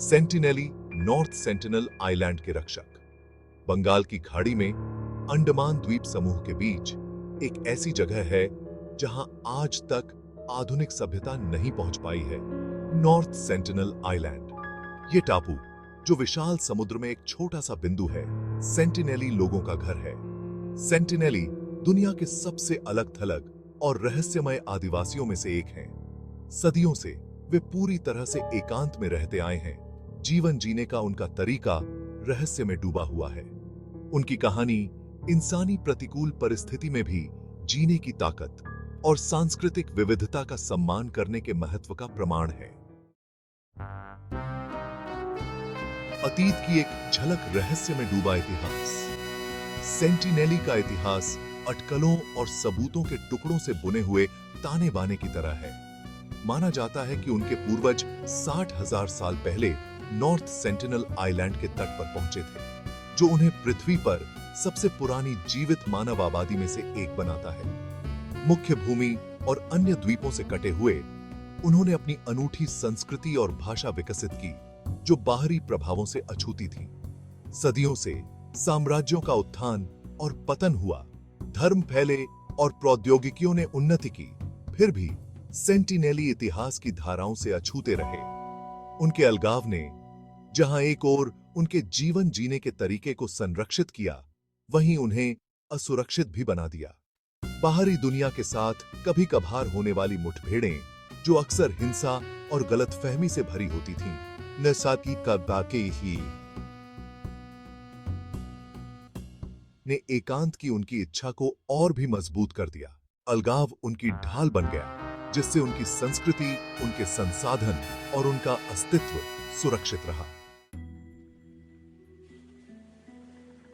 सेंटिनेली north sentinel island के रक्षक। बंगाल की खाड़ी में अंडमान द्वीप समूह के बीच एक ऐसी जगह है जहां आज तक आधुनिक सभ्यता नहीं पहुंच पाई है। नॉर्थ सेंटिनल आइलैंड ये टापू जो विशाल समुद्र में एक छोटा सा बिंदु है, सेंटिनेली लोगों का घर है। सेंटिनेली दुनिया के सबसे अलग थलग और रहस्यमय आदिवासियों में से एक हैं। सदियों से वे पूरी तरह से एकांत में रहते आए हैं। जीवन जीने का उनका तरीका रहस्य में डूबा हुआ है। उनकी कहानी इंसानी प्रतिकूल परिस्थिति में भी जीने की ताकत और सांस्कृतिक विविधता का सम्मान करने के महत्व का प्रमाण है। अतीत की एक झलक रहस्य में डूबा इतिहास। सेंटिनेली का इतिहास अटकलों और सबूतों के टुकड़ों से बुने हुए ताने बाने की तरह है। माना जाता है कि उनके पूर्वज 60,000 साल पहले नॉर्थ सेंटिनल आइलैंड के तट पर पहुंचे थे, जो उन्हें पृथ्वी पर सबसे पुरानी जीवित मानव आबादी में से एक बनाता है। मुख्य भूमि और अन्य द्वीपों से कटे हुए उन्होंने अपनी अनूठी संस्कृति और भाषा विकसित की, जो बाहरी प्रभावों से अछूती थी। सदियों से साम्राज्यों का उत्थान और पतन हुआ, धर्म फैले और प्रौद्योगिकियों ने उन्नति की, फिर भी सेंटिनेली इतिहास की धाराओं से अछूते रहे। उनके अलगाव ने जहां एक ओर उनके जीवन जीने के तरीके को संरक्षित किया, वहीं उन्हें असुरक्षित भी बना दिया। बाहरी दुनिया के साथ कभी कभार होने वाली मुठभेड़ें, जो अक्सर हिंसा और गलतफहमी से भरी होती थीं, नसाकी का बाके ही ने एकांत की उनकी इच्छा को और भी मजबूत कर दिया। अलगाव उनकी ढाल बन गया, जिससे उनकी संस्कृति, उनके संसाधन और उनका अस्तित्व सुरक्षित रहा।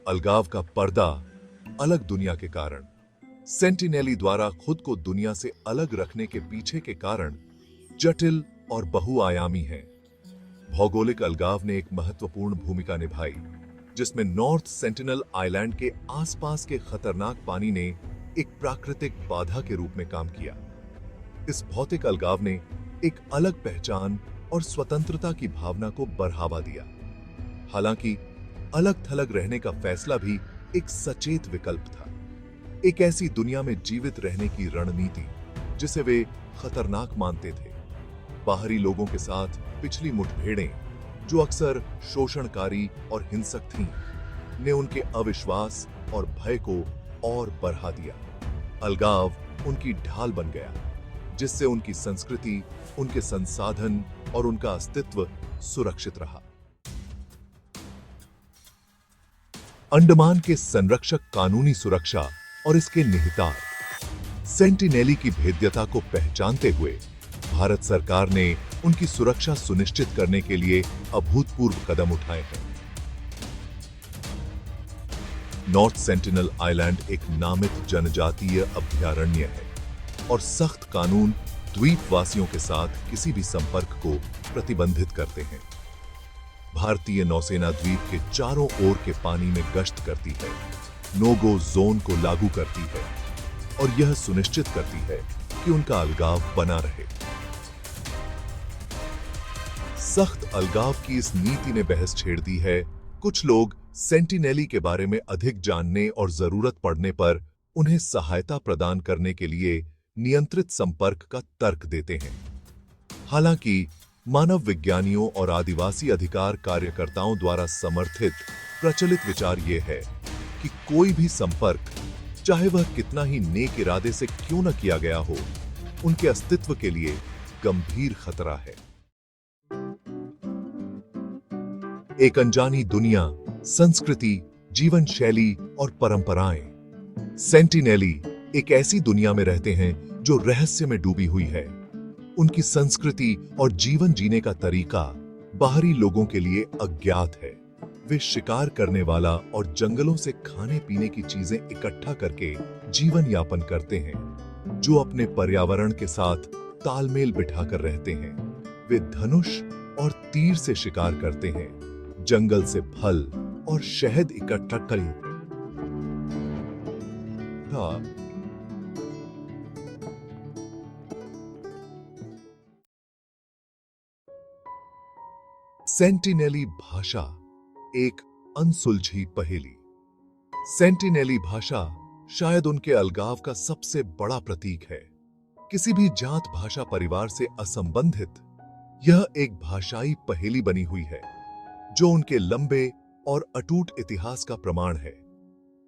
अलगाव का पर्दा, अलग दुनिया के कारण। सेंटिनेली द्वारा खुद को दुनिया से अलग रखने के पीछे के कारण जटिल और बहुआयामी हैं। भौगोलिक अलगाव ने एक महत्वपूर्ण भूमिका निभाई, जिसमें नॉर्थ सेंटिनल आइलैंड के आसपास के खतरनाक पानी ने एक प्राकृतिक बाधा के रूप में काम किया। इस भौतिक अलगाव ने एक अलग पहचान और स्वतंत्रता की भावना को बढ़ावा दिया। हालांकि अलग थलग रहने का फैसला भी एक सचेत विकल्प था, एक ऐसी दुनिया में जीवित रहने की रणनीति जिसे वे खतरनाक मानते थे। बाहरी लोगों के साथ पिछली मुठभेड़ें, जो अक्सर शोषणकारी और हिंसक थीं, ने उनके अविश्वास और भय को और बढ़ा दिया। अलगाव उनकी ढाल बन गया, जिससे उनकी संस्कृति, उनके संसाधन और उनका अस्तित्व सुरक्षित रहा। अंडमान के संरक्षक कानूनी सुरक्षा और इसके निहितार्थ। सेंटिनेली की भेद्यता को पहचानते हुए भारत सरकार ने उनकी सुरक्षा सुनिश्चित करने के लिए अभूतपूर्व कदम उठाए हैं। नॉर्थ सेंटिनल आइलैंड एक नामित जनजातीय अभयारण्य है और सख्त कानून द्वीपवासियों के साथ किसी भी संपर्क को प्रतिबंधित करते हैं। भारतीय नौसेना द्वीप के चारों ओर के पानी में गश्त करती है, नो गो जोन को लागू करती है और यह सुनिश्चित करती है कि उनका अलगाव बना रहे। सख्त अलगाव की इस नीति ने बहस छेड़ दी है। कुछ लोग सेंटिनेली के बारे में अधिक जानने और जरूरत पड़ने पर उन्हें सहायता प्रदान करने के लिए नियंत्रित संपर्क का तर्क देते हैं। हालांकि मानव विज्ञानियों और आदिवासी अधिकार कार्यकर्ताओं द्वारा समर्थित प्रचलित विचार यह है कि कोई भी संपर्क, चाहे वह कितना ही नेक इरादे से क्यों न किया गया हो, उनके अस्तित्व के लिए गंभीर खतरा है। एक अनजानी दुनिया, संस्कृति, जीवन शैली और परंपराएं। सेंटिनेली एक ऐसी दुनिया में रहते हैं जो रहस्य में डूबी हुई है। उनकी संस्कृति और जीवन जीने का तरीका बाहरी लोगों के लिए अज्ञात है। वे शिकार करने वाला और जंगलों से खाने पीने की चीजें इकट्ठा करके जीवन यापन करते हैं, जो अपने पर्यावरण के साथ तालमेल बिठाकर रहते हैं। वे धनुष और तीर से शिकार करते हैं, जंगल से फल और शहद इकट्ठा करें। सेंटिनेली भाषा एक अनसुलझी पहेली। सेंटिनेली भाषा शायद उनके अलगाव का सबसे बड़ा प्रतीक है। किसी भी जात भाषा परिवार से असंबंधित यह एक भाषाई पहेली बनी हुई है जो उनके लंबे और अटूट इतिहास का प्रमाण है।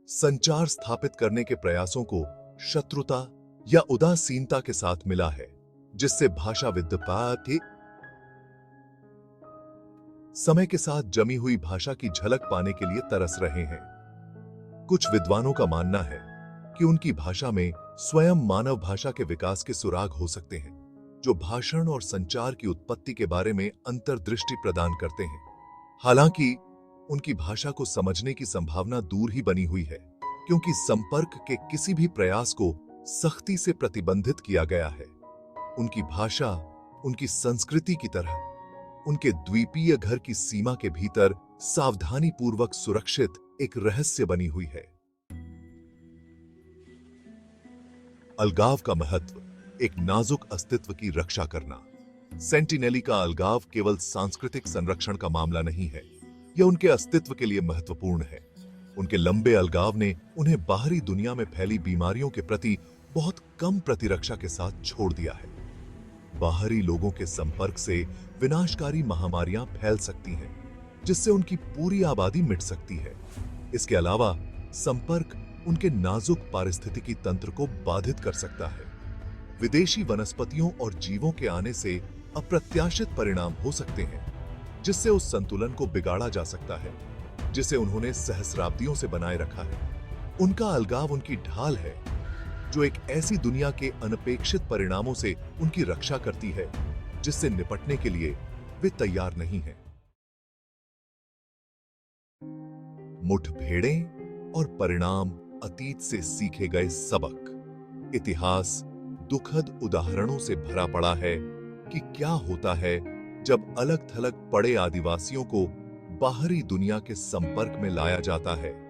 संचार स्थापित करने के प्रयासों को शत्रुता या उदासीनता के साथ मिला है, जिससे भाषाविद समय के साथ जमी हुई भाषा की झलक पाने के लिए तरस रहे हैं। कुछ विद्वानों का मानना है कि उनकी भाषा में स्वयं मानव भाषा के विकास के सुराग हो सकते हैं, जो भाषण और संचार की उत्पत्ति के बारे में अंतर्दृष्टि प्रदान करते हैं। हालांकि उनकी भाषा को समझने की संभावना दूर ही बनी हुई है, क्योंकि संपर्क के किसी भी प्रयास को सख्ती से प्रतिबंधित किया गया है। उनकी भाषा उनकी संस्कृति की तरह उनके द्वीपीय घर की सीमा के भीतर सावधानी पूर्वक सुरक्षित एक रहस्य बनी हुई है। अलगाव का महत्व एक नाजुक अस्तित्व की रक्षा करना। सेंटिनेली का अलगाव केवल सांस्कृतिक संरक्षण का मामला नहीं है, यह उनके अस्तित्व के लिए महत्वपूर्ण है। उनके लंबे अलगाव ने उन्हें बाहरी दुनिया में फैली बीमारियों के प्रति बहुत कम प्रतिरक्षा के साथ छोड़ दिया है। बाहरी लोगों के संपर्क से विनाशकारी महामारियां फैल सकती हैं, जिससे उनकी पूरी आबादी मिट सकती है। इसके अलावा संपर्क उनके नाजुक पारिस्थितिकी तंत्र को बाधित कर सकता है। विदेशी वनस्पतियों और जीवों के आने से अप्रत्याशित परिणाम हो सकते हैं, जिससे उस संतुलन को बिगाड़ा जा सकता है जिसे उन्होंने सहस्राब्दियों से बनाए रखा है। उनका अलगाव उनकी ढाल है, जो एक ऐसी दुनिया के अनपेक्षित परिणामों से उनकी रक्षा करती है जिससे निपटने के लिए वे तैयार नहीं हैं। मुठभेड़ें और परिणाम अतीत से सीखे गए सबक। इतिहास दुखद उदाहरणों से भरा पड़ा है कि क्या होता है जब अलग थलग पड़े आदिवासियों को बाहरी दुनिया के संपर्क में लाया जाता है।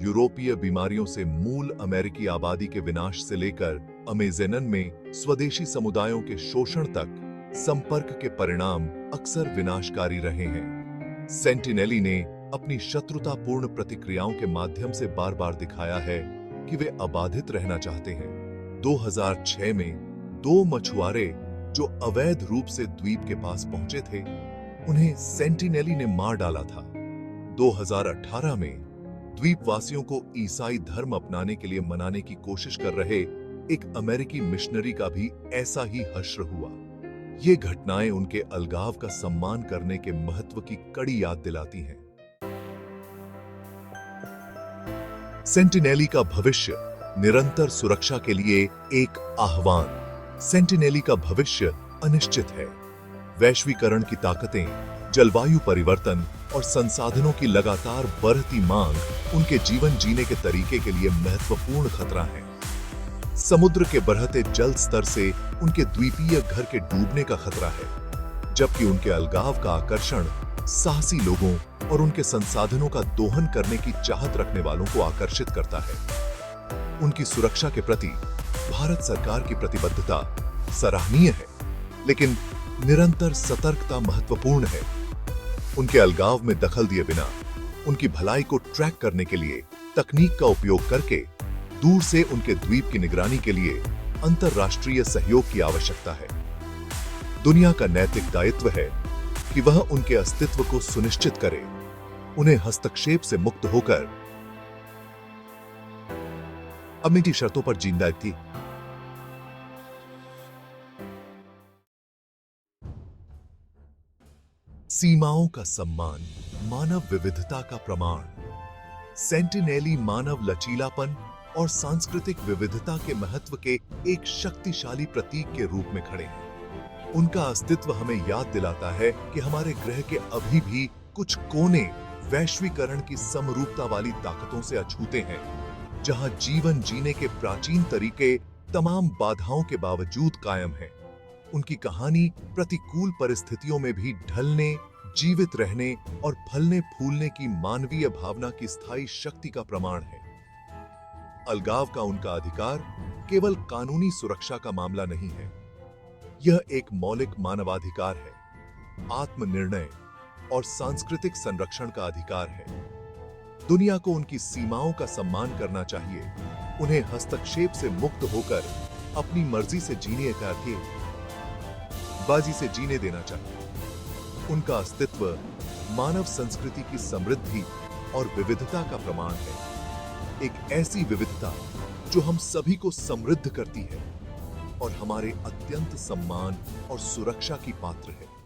यूरोपीय बीमारियों से मूल अमेरिकी आबादी के विनाश से लेकर अमेज़न में स्वदेशी समुदायों के शोषण तक संपर्क के परिणाम अक्सर विनाशकारी रहे हैं। सेंटिनेली ने अपनी शत्रुतापूर्ण प्रतिक्रियाओं के माध्यम से बार बार दिखाया है कि वे अबाधित रहना चाहते हैं। 2006 में 2 मछुआरे जो अवैध रूप से द्वीप के पास पहुंचे थे, उन्हें सेंटिनेली ने मार डाला था। 2018 में द्वीपवासियों को ईसाई धर्म अपनाने के लिए मनाने की कोशिश कर रहे एक अमेरिकी मिशनरी का भी ऐसा ही हश्र हुआ। ये घटनाएं उनके अलगाव का सम्मान करने के महत्व की कड़ी याद दिलाती हैं। सेंटिनेली का भविष्य निरंतर सुरक्षा के लिए एक आह्वान। सेंटिनेली का भविष्य अनिश्चित है। वैश्वीकरण की ताकतें, जलवायु परिवर्तन और संसाधनों की लगातार बढ़ती मांग उनके जीवन जीने के तरीके के लिए महत्वपूर्ण खतरा है। समुद्र के बढ़ते जल स्तर से उनके द्वीपीय घर के डूबने का खतरा है, जबकि उनके अलगाव का आकर्षण साहसी लोगों और उनके संसाधनों का दोहन करने की चाहत रखने वालों को आकर्षित करता है। उनकी सुरक्षा के प्रति भारत सरकार की प्रतिबद्धता सराहनीय है, लेकिन निरंतर सतर्कता महत्वपूर्ण है। उनके अलगाव में दखल दिए बिना उनकी भलाई को ट्रैक करने के लिए तकनीक का उपयोग करके दूर से उनके द्वीप की निगरानी के लिए अंतरराष्ट्रीय सहयोग की आवश्यकता है। दुनिया का नैतिक दायित्व है कि वह उनके अस्तित्व को सुनिश्चित करे, उन्हें हस्तक्षेप से मुक्त होकर अपनी शर्तों पर जिंदा थी। सीमाओं का सम्मान, मानव विविधता का प्रमाण। सेंटिनेली मानव लचीलापन और सांस्कृतिक विविधता के महत्व के एक शक्तिशाली प्रतीक के रूप में खड़े हैं। उनका अस्तित्व हमें याद दिलाता है कि हमारे ग्रह के अभी भी कुछ कोने वैश्वीकरण की समरूपता वाली ताकतों से अछूते हैं, जहां जीवन जीने के प्राचीन तरीके तमाम बाधाओं के बावजूद कायम हैं। उनकी कहानी प्रतिकूल परिस्थितियों में भी ढलने, जीवित रहने और फलने फूलने की मानवीय भावना की स्थायी शक्ति का प्रमाण है। अलगाव का उनका अधिकार केवल कानूनी सुरक्षा का मामला नहीं है, यह एक मौलिक मानवाधिकार है। आत्मनिर्णय, और सांस्कृतिक संरक्षण का अधिकार है। दुनिया को उनकी सीमाओं का सम्मान करना चाहिए, उन्हें हस्तक्षेप से मुक्त होकर अपनी मर्जी से जीने का बाजी से जीने देना चाहिए। उनका अस्तित्व मानव संस्कृति की समृद्धि और विविधता का प्रमाण है, एक ऐसी विविधता जो हम सभी को समृद्ध करती है और हमारे अत्यंत सम्मान और सुरक्षा की पात्र है।